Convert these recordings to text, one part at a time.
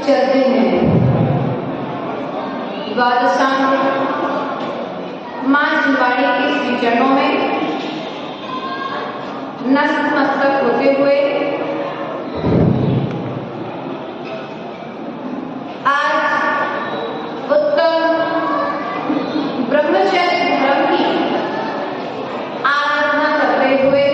चलते हैं द्वादशांग मां जिनवाड़ी के श्री चरणों में नतमस्तक होते हुए आज उत्तम ब्रह्मचर्य धर्म की आराधना करते हुए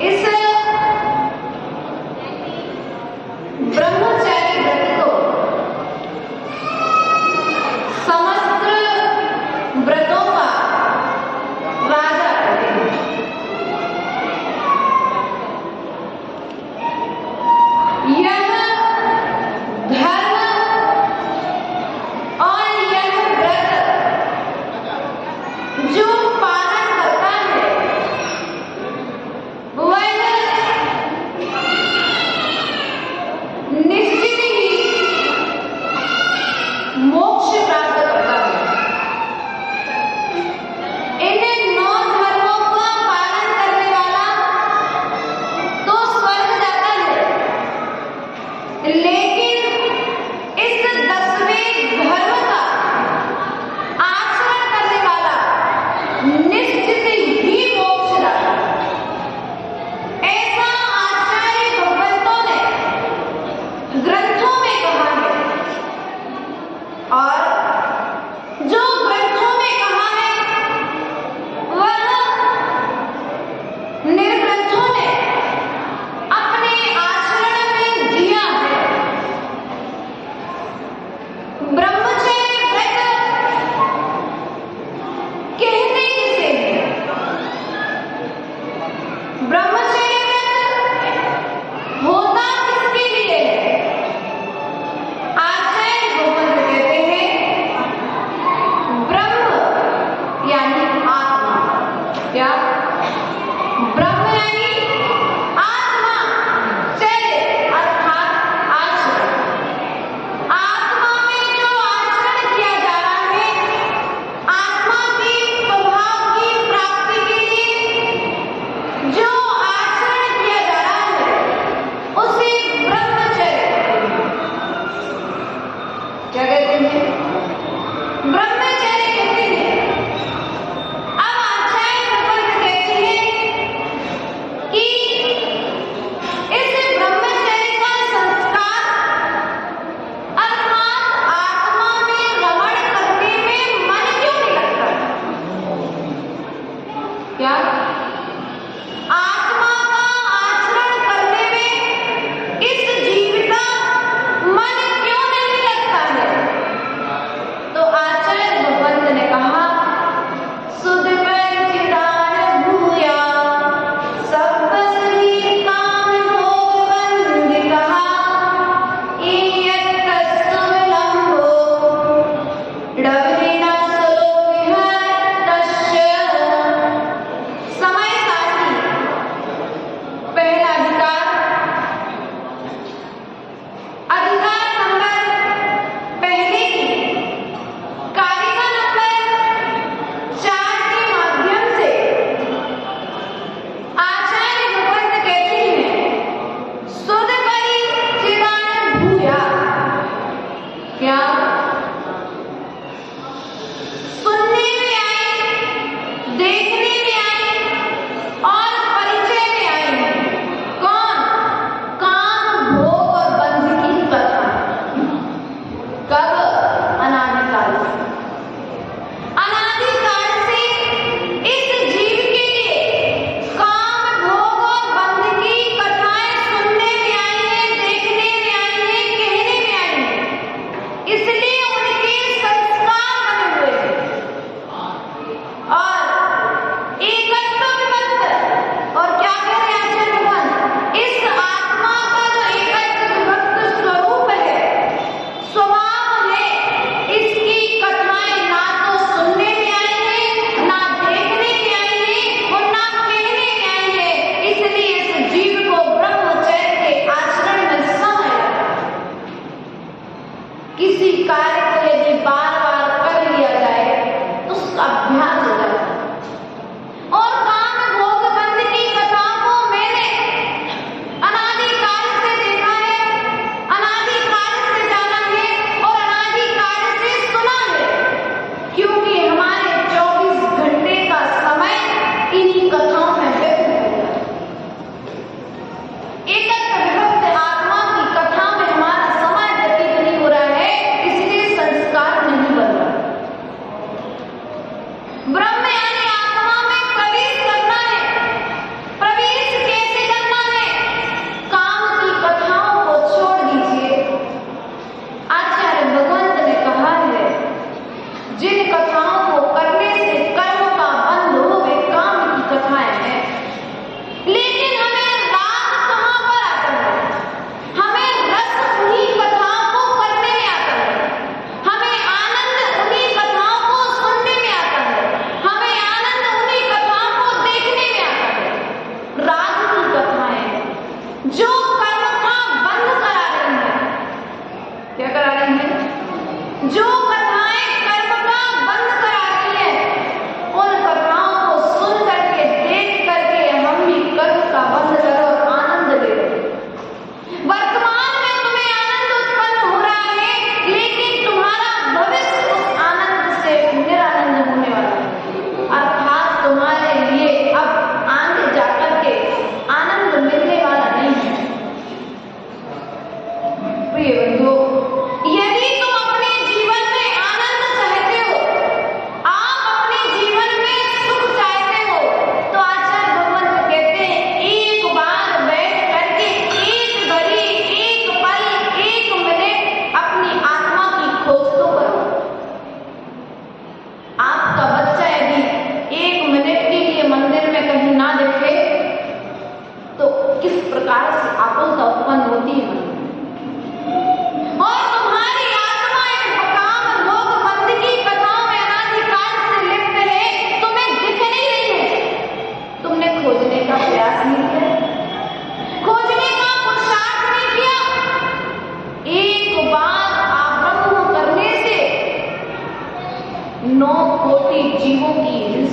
इस ब्रह्मचारी व्रत को समस्त व्रतों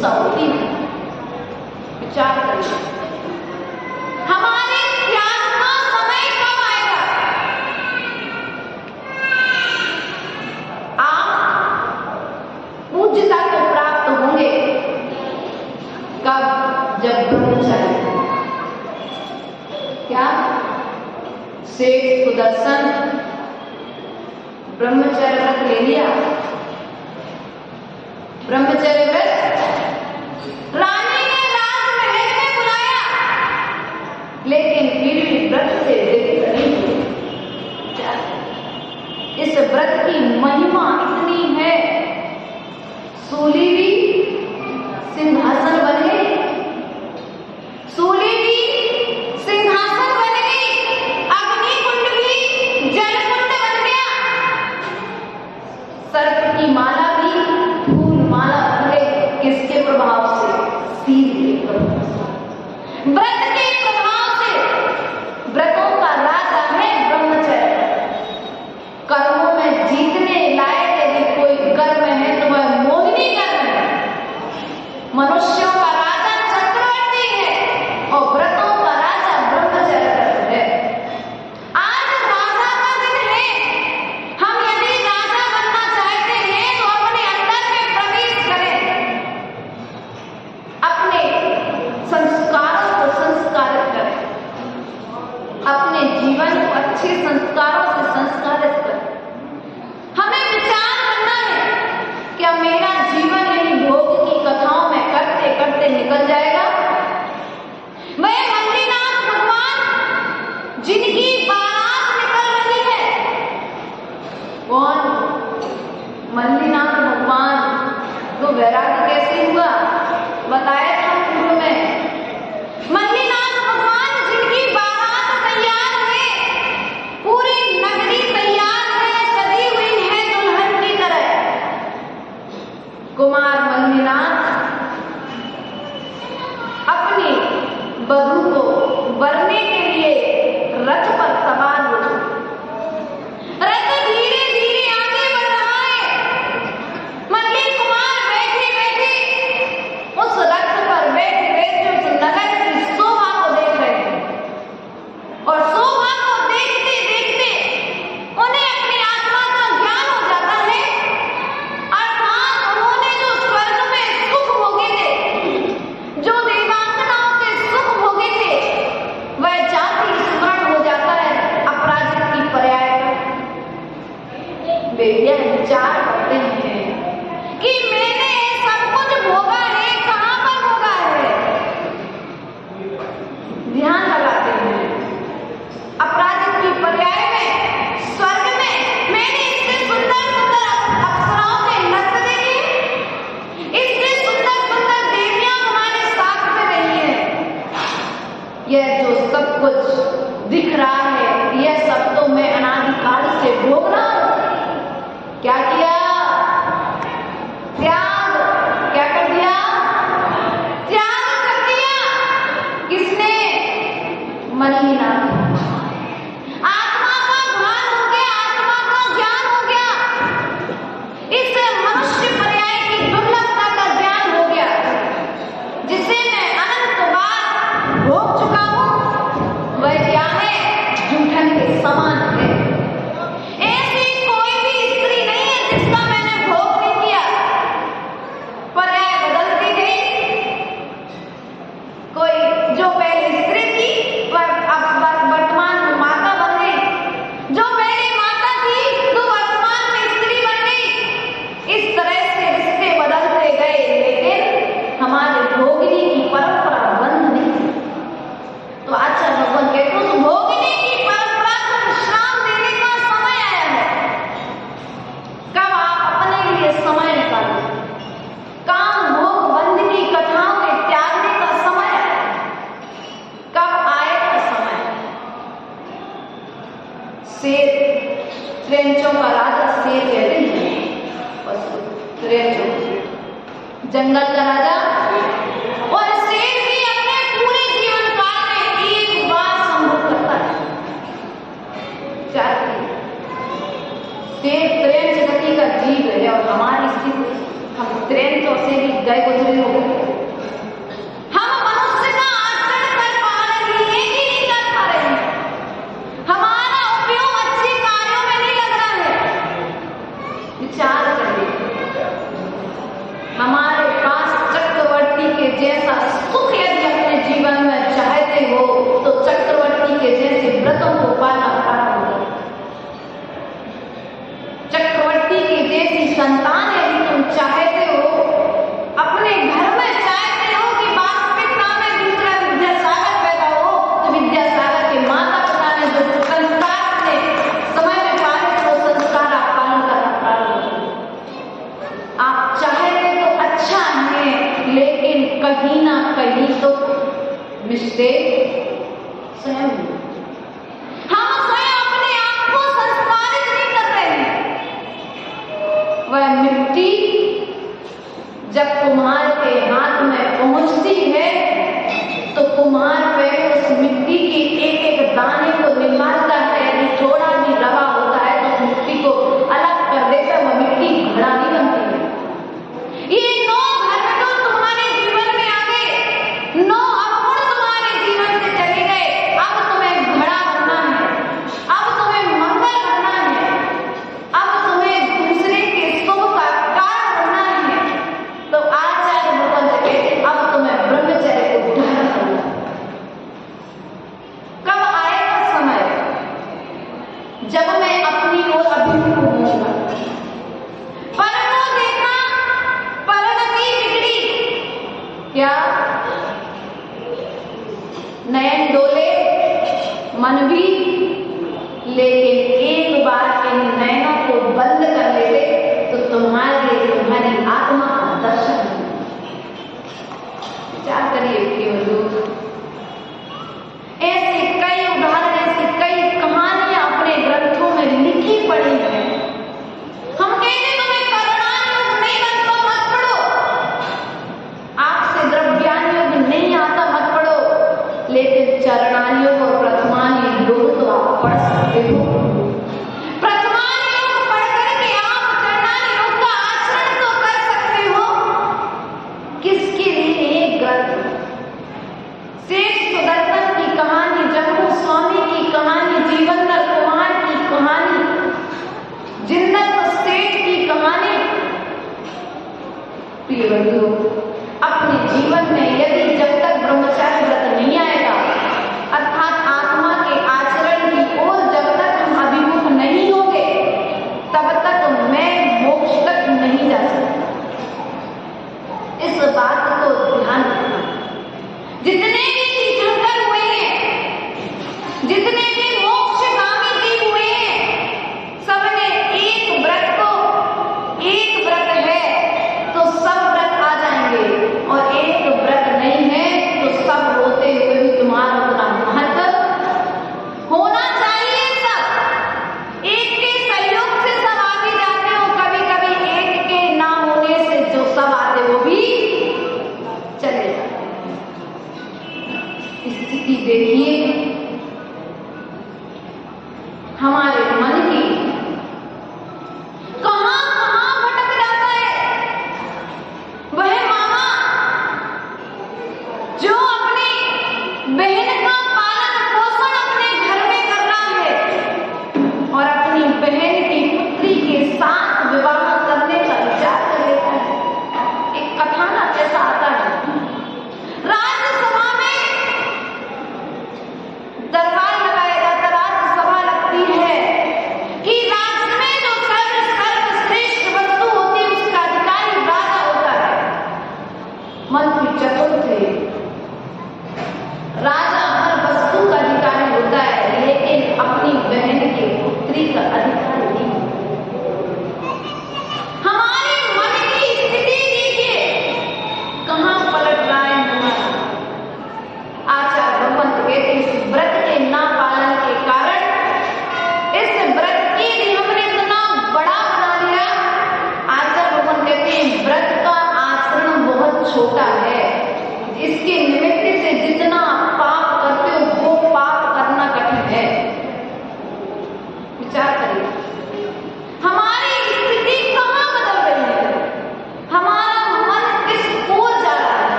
गुस्सा होती है। विचार करिए, हमारे त्याग का समय कब आएगा? आप पूज्यता को प्राप्त होंगे कब? जब ब्रह्मचर्य, क्या सेठ सुदर्शन ब्रह्मचर्य व्रत ले लिया, ब्रह्मचर्य व्रत रानी ने राजमहल में बुलाया, लेकिन फिर भी व्रत से विरत नहीं हुए। इस व्रत की महिमा इतनी है, सूली भी सिंहासन बन गई, सूली भी सिंहासन बन गई, अग्निकुंड भी जलकुंड बन गया, सर्प की माला भी फूल माला बन गई। किसके प्रभाव से? सील के प्रभाव से, व्रत के प्रभाव से। व्रतों का राजा है ब्रह्मचर्य। कर्मों में जीतने लायक यदि कोई कर्म है तो वह मोहिनी कर्म है। मनुष्यों का राजा चक्रवर्ती है और व्रतों का राजा ब्रह्मचर्य है। आज राजा का दिन है। हम यदि राजा बनना चाहते हैं तो अपने अंदर में प्रवेश करें, अपने संस्कारों को संस्कारित करें, अपने जीवन को अच्छे संस्कारों से संस्कारित करें। हमें विचार करना है क्या मेरा जीवन यही भोग की कथाओं में करते करते निकल जाएगा? वह मल्लीनाथ भगवान जिनकी बारात निकल रही है, कौन? मल्लीनाथ भगवान। तो वैराग्य कैसे हुआ? बताया था पूर्व में। मल्लीनाथ भगवान जिनकी बारात तैयार है, पूरी नगरी तैयार है, सजी हुई है दुल्हन की तरह। कुमार मल्लीनाथ अपनी वधू को वरने के लिए रथ पर सवार हो चुके। रथ धीरे धीरे आगे बढ़ रहा है। मल्ली कुमार बैठे बैठे उस रथ पर बैठे बैठे उस नगर की शोभा को देख रहे थे, और शोभा को देखते देखते उन्हें अपनी आत्मा का ज्ञान हो जाता है। अर्थात उन्होंने जो स्वर्ग में सुख भोगे थे, जो देवांगनाओं के सुख भोगे थे, वह जाति स्मरण हो जाता है अपराजित की पर्याय पर। वे यह विचार करते हैं कि मैंने सब कुछ भोगा है, कहां पर भोगा है? ध्यान लगाते हैं अपराजित की पर्याय में, स्वर्ग में मैंने इससे सुंदर सुंदर अप्सराओं के नृत्य देखे, इससे सुंदर सुंदर देवियां हमारे साथ में रही हैं। यह जो सब कुछ दिख रहा है, यह सब तो मैं अनादिकाल से भोग रहा हूं। क्या किया? त्याग। क्या कर दिया? त्याग कर दिया। किसने? मल्लीनाथ। आत्मा का भान हो गया, आत्मा का ज्ञान हो गया, इस मनुष्य पर्याय की दुर्लभता का ज्ञान हो गया, जिसे मैं अनंत बार भोग चुका हूं। वह क्या है? जूठन के समान है। ऐसी कोई भी स्त्री नहीं है जिसका मैंने भोग नहीं किया। पर्याय बदलती गई। कोई जो पहले स्त्री थी वह अब वर्तमान में माता बन गई, जो पहले माता थी तो वर्तमान में स्त्री बन गई। इस तरह से रिश्ते बदलते गए, लेकिन हमारे भोगनी की परंपरा बंद नहीं थी। तो आचार्य भगवान कहते हैं उस भोगनी की परंपरा को विश्राम देने का समय आया है। कब आप अपने लिए समय निकालें? काम भोग बंद की कथाओं के त्यागने का समय आया। कब आएगा समय? शेर, त्रेंचों का राजा शेर कहते हैं, त्रेंचों जंगल का राजा, और शेर भी अपने पूरे जीवन काल में एक बार संभोग करता है। शेर त्रेंच गति का जीव है, और हमारी स्थिति, हम त्रेंचों से भी जय गुजरी हो। हम मनुष्य का आचरण कर पा रहे हैं कि नहीं कर पा रहे हैं? हमारा उपयोग अच्छे कार्यों में नहीं लग रहा है। विचार करिए, हमारे पास चक्रवर्ती के जैसा सुख यदि अपने जीवन में चाहते हो तो चक्रवर्ती के जैसे व्रतों को पालना प्रारंभ करो। चक्रवर्ती की जैसी संतान यदि तुम चाहते हो, अपने घर में चाहते हो कि वास्तविकता में दूसरा विद्यासागर पैदा हो, तो विद्यासागर के माता पिता ने जो संस्कार अपने समय में पाले थे वो संस्कार आप पालन करना प्रारंभ करो। आप चाहते तो अच्छा है, लेकिन कहीं ना कहीं तो मिस्टेक स्वयं हम स्वयं अपने आप को संस्कारित नहीं कर रहे हैं। वह मिट्टी जब कुम्हार के हाथ में पहुंचती है तो कुम्हार पहले उस मिट्टी के एक एक दाने को निकालता है। यदि थोड़ा भी रवा होता है तो उस मिट्टी को अलग कर देता है, वह मिट्टी घड़ा नहीं बनती है। ये 9 घटना तुम्हारे जीवन में आ गए, 9 अवगुण तुम्हारे जीवन से चले गए। अब तुम्हें घड़ा बनना है, अब तुम्हें मंगल बनना है, अब तुम्हें दूसरे के शुभ का कारण बनना है। तो आचार्य मुकुंद कहते अब तुम्हें ब्रह्मचर्य को धारण करना है। कब आएगा समय जब मैं अपनी ओर अभिमुख होऊंगा? पर वो देखा, परिणति बिगड़ी। क्या? नयन डोले, मन भी, लेकिन एक बार इन नयनों को बंद कर लेते तो तुम्हारी आत्मा का दर्शन हो। विचार करिए प्रिय लोग, ऐसे कई उदाहरण, ऐसी कई कहानियां अपने ग्रंथों में लिखी पड़ी हैं। हम कहते तुम्हें कर्मणान योग नहीं बनता मत पढ़ो, आपसे द्रव्यान योग नहीं आता मत पढ़ो, लेकिन चरणान योग और प्रथमान योग तो आप पढ़ सकते हो। प्रथमान योग पढ़ करके आप चरणान योग का आचरण तो कर सकते हो। किसके लिए ग्रंथ? सेठ सुदर्शन की कहानी, जम्मू स्वामी की कहानी, जीवनदर कुमार की कहानी, जिंदल सेठ की कहानी। प्रिय बंधुओं, अपने जीवन में यदि जब तक ब्रह्मचार्य व्रत नहीं आएगा, अर्थात आत्मा के आचरण की ओर जब तक हम अभिमुख नहीं होंगे, तब तक मैं मोक्ष तक नहीं जा सकता। इस बात को ध्यान रखना। जितने भी तीर्थंकर हुए हैं, जितने भी मोक्षगामी जीव हुए हैं, सबने एक व्रत है तो सब व्रत आ जाएंगे, और एक व्रत नहीं है तो सब होते हुए भी तुम्हारा उतना महत्व होना चाहिए। सब एक के सहयोग से सब आगे जाते हो, कभी कभी एक के ना होने से जो सब आते वो भी चले जाते। स्थिति देखिए हमारे मन की, कहां कहां भटक जाता है। वह मामा जो अपनी बहन का पालन पोषण अपने घर में कर रहा है और अपनी बहन की पुत्री के साथ विवाह करने का विचार कर लेता है। एक कथा ना ऐसा आता है, राज्यसभा में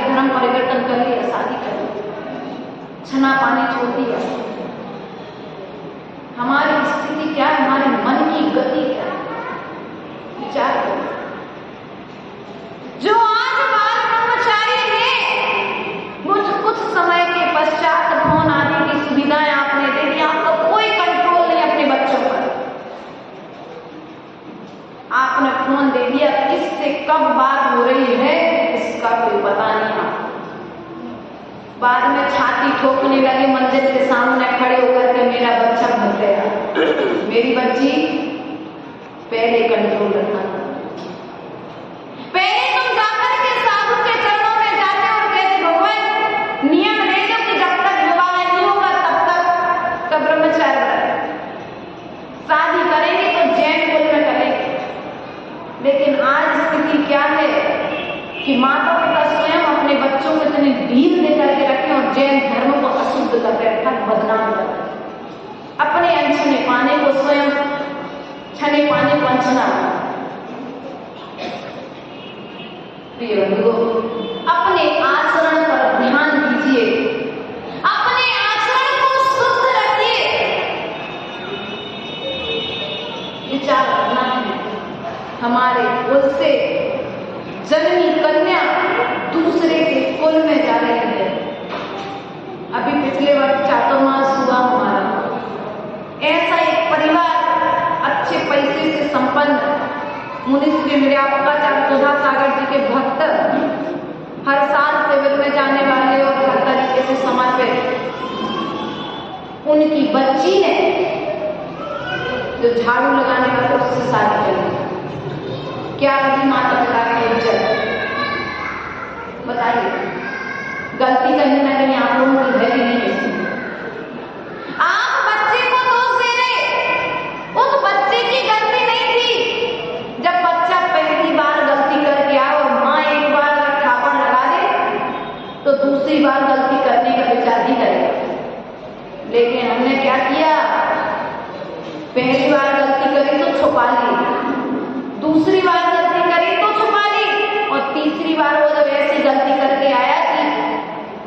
धर्म परिवर्तन कर लिया, शादी कर ली, छना पानी छोड़ दिया। हमारी स्थिति क्या है, हमारे मन की गति क्या है, विचार करो। जो आज बाल ब्रह्मचारी ने कुछ समय के पश्चात फोन आदि की सुविधाएं आपने दे दी, आपका कोई कंट्रोल नहीं अपने बच्चों पर। आपने फोन दे दिया, किससे कब बात हो रही है इसका कोई पता नहीं। आप बाद में छाती ठोकने लगे मंदिर के सामने खड़े होकर के, मेरा बच्चा भर गया, मेरी बच्ची। पहले कंट्रोल रखना। पहले तुम जाकर के साधु के चरणों में जाते और कहते, भगवान नियम दे दो कि जब तक विवाह नहीं होगा तब तक ब्रह्मचारी रहें, शादी करेंगे तो जैन कुल में करेंगे। लेकिन आज स्थिति क्या है कि माता पिता स्वयं अपने बच्चों को इतने ढील देकर के रखे और जैन धर्म को अशुद्ध कर रहे, बदनाम कर रहे, अपने अनछने पाने को स्वयं छने पाने को अनछना। प्रिय बंधुओं, अपने आचरण पर ध्यान दीजिए, अपने आचरण को शुद्ध रखिए। विचार करना है, हमारे कुल से जन्मी कन्या दूसरे के कुल में जा रही है। अभी पिछले वर्ष चातुर्मास हुआ हमारा, ऐसा एक परिवार अच्छे पैसे से संपन्न मुनिश्री निर्यापकाचार्य सुधा सागर जी के भक्त, हर साल शिविर में जाने वाले और हर तरीके से समर्पित, उनकी बच्ची ने जो झाड़ू लगाने का उससे शादी कर दी। क्या रही माता पिता की इज्जत? बताइए, गलती कहीं ना कहीं आप लोगों की है कि नहीं? आप बच्चे को दोष दे रहे, उस बच्चे की गलती नहीं थी। जब बच्चा पहली बार गलती करके आए और माँ एक बार अगर थापड़ लगा दे तो दूसरी बार गलती करने का विचार ही करेगा। लेकिन हमने क्या किया, पहली बार गलती करी तो छुपा ली, दूसरी बार गलती करी तो छुपा ली, और तीसरी बार वो जब ऐसी गलती करके आया कि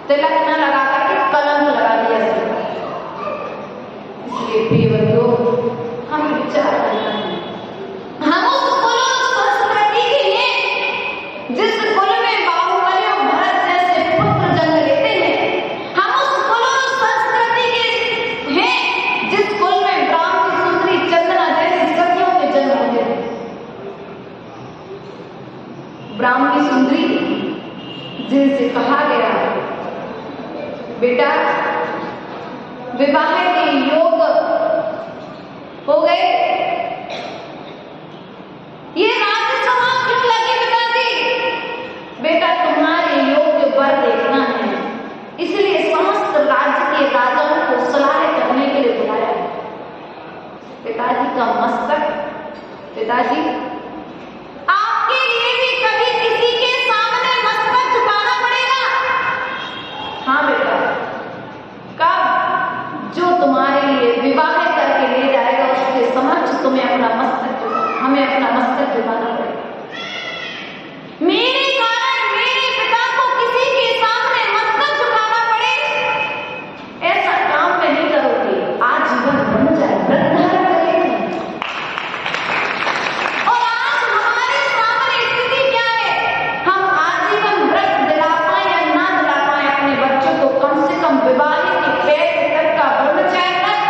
तिलक न लगा करके कलंक लगा दिया। इसलिए प्रिय बंधुओं, हम विचार करना है, हम उस कुल संस्कृति के हैं जिस कुल में बाहुबली और भरत जैसे पुत्र जन्म लेते हैं। हम उस कुल संस्कृति के हैं जिस कुल में ब्राह्मणी सुंदरी चंदना जैसी सखियों के जन्म होते हैं। ब्राह्मणी सुंदरी जिनसे कहा गया, बेटा विवाह के योग हो गए, ये राज्यसभा क्यों लगी पिताजी? बेटा तुम्हारे योग्य वर देखना है, इसलिए समस्त राज्य के राजाओं को सलाह करने के लिए बुलाया। पिताजी का मस्तक, पिताजी आपके लिए भी कभी किसी के सामने मस्तक झुकाना पड़ेगा। हाँ बेटा, कब? जो तुम्हारे लिए विवाह करके ले जाएगा उसके समक्ष तुम्हें अपना मस्तक, हमें अपना मस्तक झुकाना पड़ेगा। मेरे कारण मेरे पिता को किसी के सामने मस्तक झुकाना पड़े, ऐसा काम मैं नहीं करोगी। आजीवन ब्रह्मचारी व्रत धारण करेगी। और आज हमारे सामने स्थिति क्या है, हम आजीवन व्रत दिला पाए या ना दिला पाए अपने बच्चों को, कम से कम विवाहित के पेट तक का ब्रह्मचारी व्रत,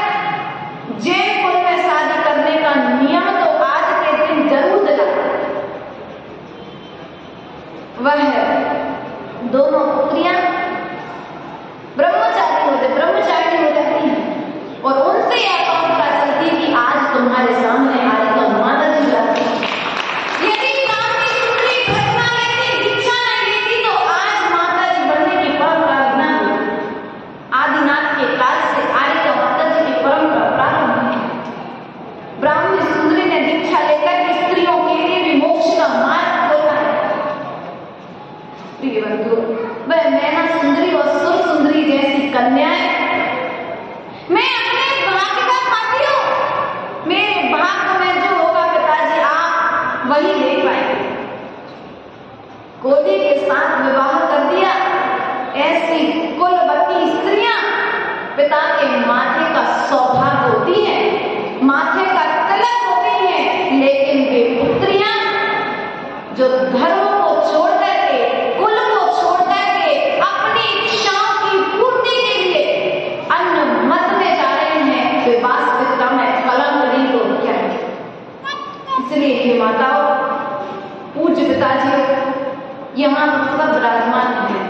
जैन कुल में शादी करने का नियम तो आज के दिन जरूर दिला। वह दोनों पुत्रियां ब्रह्मचारी हो जाती हैं और उनसे यह बात पता चलती है कि आज तुम्हारे सामने आई तो माता जी जाती। यदि ब्राह्मणी सुंदरी घटना लेती, दीक्षा नहीं लेती तो आज माता जी बनने की परंपरा न होती। आदिनाथ के काल से आई तो माता जी की परंपरा प्रारंभ हुई। ब्राह्मणी सुंदरी ने दीक्षा लेकर स्त्रियों के लिए भी मोक्ष का मार्ग खोला है। प्रिय बंधु, वह नैना सुंदरी और सुर सुंदरी जैसी कन्याएं मैं अपने भाग्य का साथी हूं। मेरे भाग्य में जो होगा पिताजी आप वही देख पाएंगे। कोडी के साथ विवाह कर दिया ऐसी कुलवती स्त्रियां पिता के माथे का सौभाग्य होती है, माथे का तिलक होती है, लेकिन वे पुत्रियां जो धर्म को छोड़ करके, कुल को छोड़ करके अपनी इच्छाओं की पूर्ति के लिए अन्य मत में जा रहे हैं, वे वास्तविकता में कलंक नहीं तो क्या है। इसलिए ये माताओं, पूज्य पिताजी यहाँ सब विराजमान है।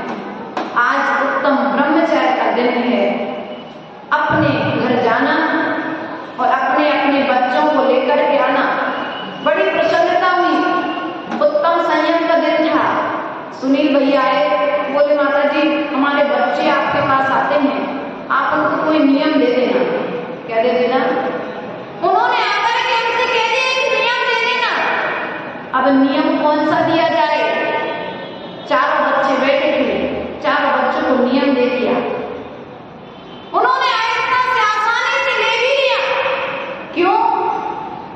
आज उत्तम ब्रह्मचर्य का दिन है। अपने घर जाना और अपने अपने बच्चों को लेकर के आना, बड़ी प्रसन्नता हुई। उत्तम संयम का दिन था। सुनील भैया आए, बोले माता जी हमारे बच्चे आपके पास आते हैं, आप उनको कोई नियम दे देना। क्या दे देना? उन्होंने आकर के हमसे कह दिया कि नियम दे देना। अब नियम कौन सा दिया जाए? चारों बच्चे बैठे थे, चारों बच्चों को नियम दे दिया। उन्होंने आहिस्ता से आसानी से ले भी लिया। क्यों?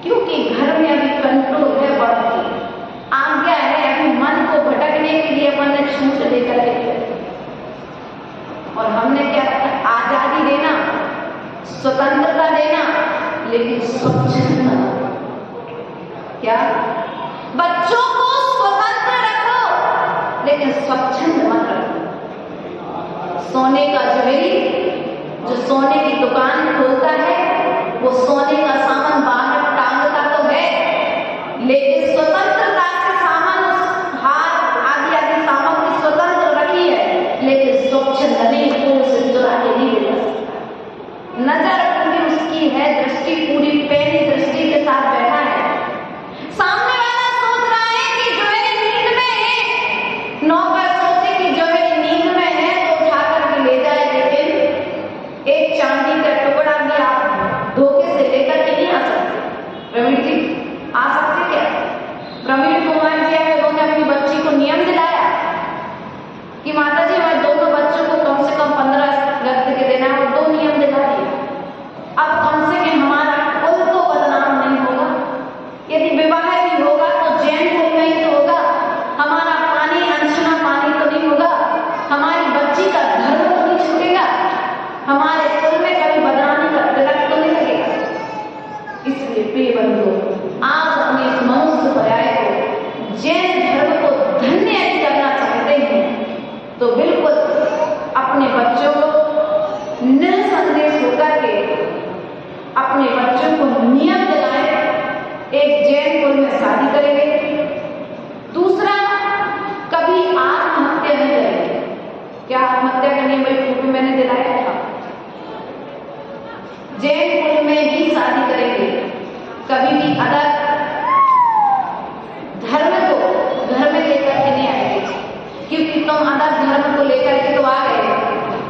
क्योंकि घर में अभी कंट्रोल है, बढ़ती आज्ञा है, अभी मन को भटकने के लिए अपन ने छूट देकर के। और हमने क्या रखा? आजादी देना, स्वतंत्रता देना, लेकिन स्वच्छंद। क्या? बच्चों को स्वतंत्र रखो, लेकिन स्वच्छंद मत रखो। सोने का ज्वेलरी जो सोने की दुकान खोलता है, वो सोने का सामान बाहर टांगता तो है, लेकिन स्वतंत्रता से सामान, उस हार आदि आदि सामग्री स्वतंत्र रखी है, लेकिन स्वच्छंद नहीं, कोई उसे चुरा के नहीं ले सकता। नजर पूरी उसकी है, दृष्टि पूरी पैनी दृष्टि के साथ बैठा है। सामने वाला सोच रहा है कि ज्वेलरी नींद में है, नौकर सोचे कि ज्वेलरी नींद में है तो उठा करके ले जाए, लेकिन एक चांदी का टुकड़ा भी आप धोखे से लेकर के नहीं आ सकते। प्रवीण जी आ सकते क्या? प्रवीण कुमार जी आए, उन्होंने अपनी बच्ची को नियम दिलाया कि माता जी मैं दोनों बच्चों को कम से कम 15 रक्त के देना, और 2 नियम दिला दिए। अब कम से कम हमारा कुल तो बदनाम नहीं होगा। यदि विवाह भी होगा तो जैन कुल में ही तो होगा, हमारा पानी अनछुना पानी तो नहीं होगा, हमारी बच्ची का धर्म तो नहीं छूटेगा, हमारे कुल में कभी बदनामी का तिलक तो नहीं लगेगा। इसलिए प्रिय बंधु, आप अपने इस मनुष्य पर्याय को, जैन धर्म को धन्य यदि करना चाहते हैं तो बिल्कुल अपने बच्चों को निसंदेश होकर के अपने बच्चों को नियम दिलाएं। एक जैन कुल में शादी करेंगे। दूसरा, कभी आत्महत्या नहीं करेंगे। क्या आत्महत्या का नियम भाई फोटो मैंने दिलाया था? जैन कुल में ही शादी करेंगे। कभी भी अदर धर्म को घर में लेकर के नहीं आएंगे, क्योंकि तुम अदर धर्म को लेकर के तो आ गए,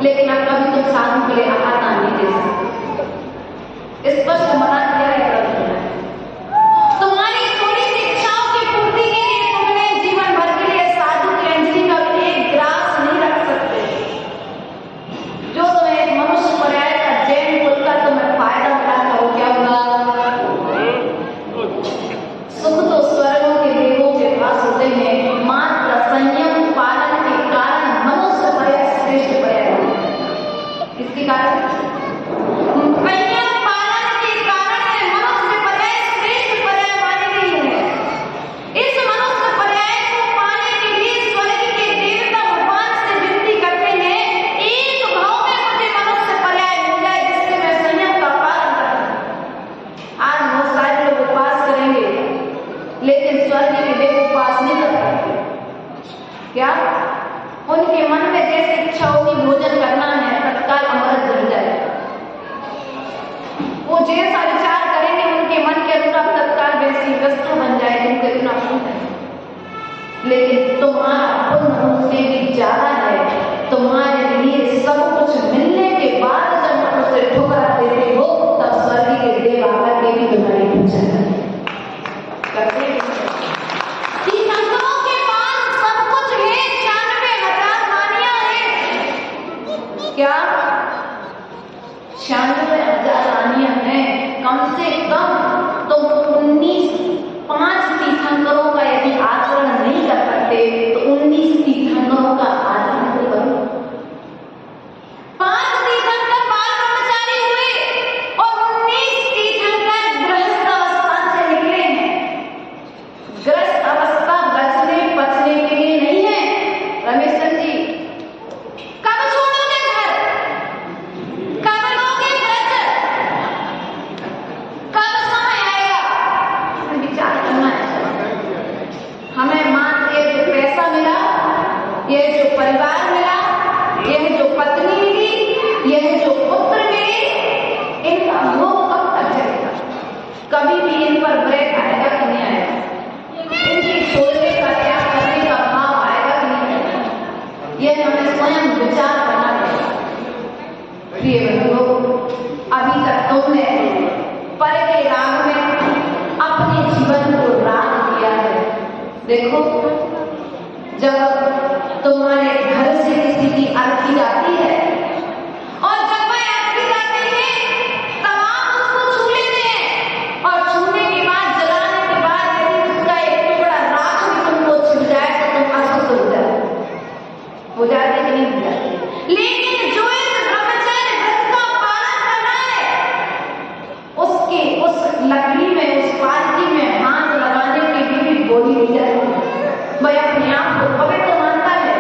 लेकिन अब कभी तुम साधु के लिए हाथ नहीं दे सकते। स्पष्ट मना किया है तुम्हारी थोड़ी सी इच्छाओं की पूर्ति के लिए तुमने जीवन भर के लिए साधु कैंची का एक ग्रास नहीं रख सकते। जो तुम्हें एक मनुष्य पर्याय का जैन कुल का तुम्हें फायदा मिला था, वो क्या हुआ? सुख तो स्वर्गों के देवों के पास होते हैं, मात्र संयम पालन के कारण मनुष्य पर्याय श्रेष्ठ पर्याय होता। किसके कारण? संयम पालन के कारण मनुष्य पर्याय श्रेष्ठ पर्याय मानी गई है। इस मनुष्य पर्याय को पाने के लिए स्वर्ग के देवता भगवान से विनती करते हैं, एक भाव में मुझे मनुष्य पर्याय मिल जाए जिससे मैं संयम का पालन करूं। आज बहुत सारे लोग उपवास करेंगे, लेकिन स्वर्ग के देव उपवास नहीं कर पाएंगे। क्या? उनके मन में जैसे इच्छा होगी भोजन करना है, तत्काल अमृत जल जाए। वो जैसा विचार करेंगे उनके मन के अनुसार तत्काल वैसी वस्तु बन जाएगी, उनके बिना पुण्य है। लेकिन तुम्हारा पुण्य उनसे भी ज्यादा है। तुम्हारे लिए सब कुछ मिलने के बाद जब तुम उसे ठुकरा देते हो, तब स्वर्ग के देव आकर के भी तुम्हारी पूजा करते हैं। तीर्थंकरों के पास सब कुछ है, 96,000 वाणियां हैं। क्या? 96,000 वाणियां हैं। कम से कम तुम 5 तीर्थंकरों का यदि आचरण नहीं कर सकते तो 19 तीर्थंकरों का आचरण यह जो परिवार मिला, यह जो पत्नी मिली, यह जो पुत्र मिले, इनका मोह कब तक चलेगा? कभी भी इन पर ब्रेक आएगा कि नहीं आएगा? इनकी छोड़ने का, त्याग करने का भाव आएगा कि नहीं आएगा? यह हमें स्वयं विचार करना पड़ेगा। प्रिय बंधुओं, अभी तक तुमने पर के राग में अपने जीवन को राग दिया है। देखो, जब तुम्हारे घर से किसी की अर्थी आती है और जब वह अर्थी जाती है, तब आप उसको छू लेते हैं और छूने के बाद, जलाने के बाद यदि उसका एक टुकड़ा राख भी तुमको छिप जाए तो तुम अशुद्ध हो जाते, हो जाते कि नहीं हो जाते? लेकिन जो इस ब्रह्मचर्य व्रत का पालन कर रहा है, उसके उस लकड़ी में, उस पालकी में हाथ लगाने के लिए भी बोली दी जाती है। वह अपने आप को पवित्र मानता है,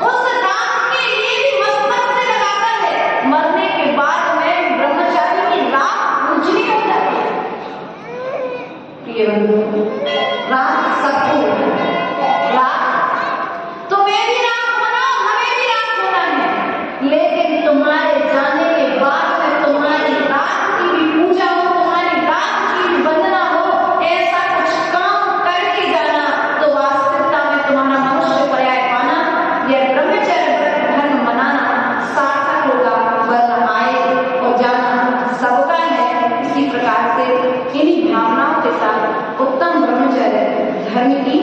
उस राख के लिए भी मस्तक से लगाता है। मरने के बाद में ब्रह्मचारी की राख उजली हो जाती है। प्रिय बंधु, राख सबको होना है। राख तुम्हें भी राख होना, हमें भी राख होना है, लेकिन तुम्हारे जाने के बाद में तुम्हारी राख की भी पूजा हो, तुम्हारी राख की भी वंदना हो, ऐसा कुछ काम करके जाना तो वास्तविकता में तुम्हारा मनुष्य पर्याय पाना, यह ब्रह्मचर्य व्रत धर्म मनाना सार्थक होगा, वरना आए और जाना सबका है। इसी प्रकार से इन्हीं भावनाओं के साथ उत्तम ब्रह्मचर्य धर्म की